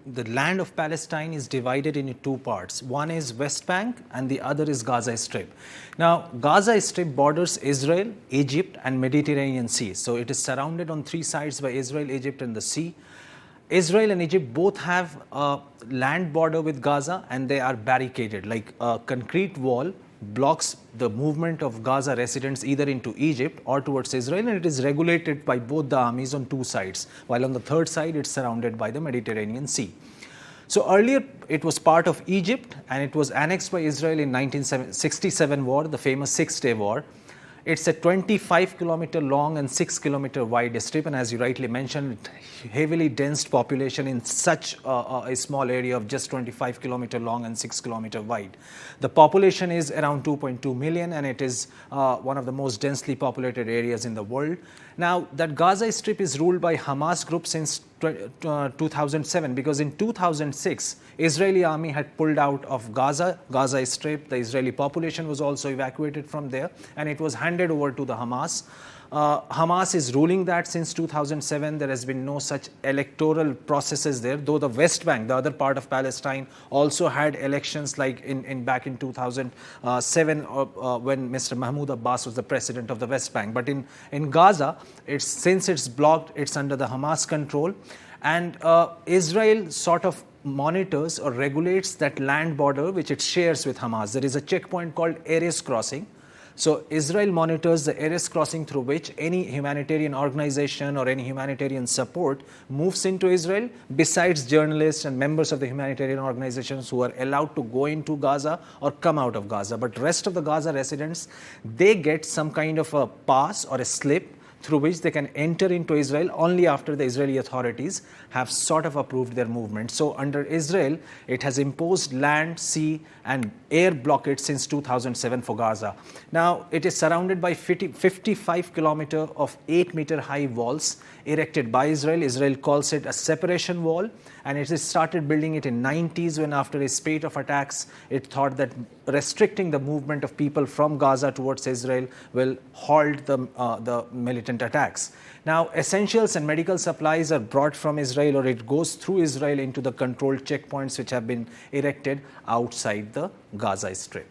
the land of Palestine is divided into two parts. One is West Bank and the other is Gaza Strip. Now, Gaza Strip borders Israel, Egypt and Mediterranean Sea. So it is surrounded on three sides by Israel, Egypt and the sea. Israel and Egypt both have a land border with Gaza and they are barricaded, like a concrete wall blocks the movement of Gaza residents either into Egypt or towards Israel, and it is regulated by both the armies on two sides, while on the third side it's surrounded by the Mediterranean Sea. So earlier it was part of Egypt and it was annexed by Israel in 1967 war, the famous Six-Day War. It's a 25-kilometer long and 6-kilometer wide strip, and as you rightly mentioned, heavily dense population in such a small area of just 25-kilometer long and 6-kilometer wide. The population is around 2.2 million, and it is one of the most densely populated areas in the world. Now, that Gaza Strip is ruled by Hamas group since 2007, because in 2006, Israeli army had pulled out of Gaza Strip. The Israeli population was also evacuated from there, and it was handed over to the Hamas. Hamas is ruling that since 2007. There has been no such electoral processes there, though the West Bank, the other part of Palestine, also had elections like back in 2007 when Mr. Mahmoud Abbas was the president of the West Bank. But in Gaza, since it's blocked, it's under the Hamas control, and Israel sort of monitors or regulates that land border which it shares with Hamas. There is a checkpoint called Erez Crossing. So Israel monitors the Erez crossing through which any humanitarian organization or any humanitarian support moves into Israel, besides journalists and members of the humanitarian organizations who are allowed to go into Gaza or come out of Gaza. But rest of the Gaza residents, they get some kind of a pass or a slip through which they can enter into Israel only after the Israeli authorities have sort of approved their movement. So under Israel, it has imposed land, sea and air blockade since 2007 for Gaza. Now, it is surrounded by 55 kilometers of 8-meter high walls erected by Israel. Israel calls it a separation wall, and it has started building it in 90s when, after a spate of attacks, it thought that restricting the movement of people from Gaza towards Israel will halt the militant attacks. Now, essentials and medical supplies are brought from Israel, or it goes through Israel into the controlled checkpoints which have been erected outside the Gaza Strip.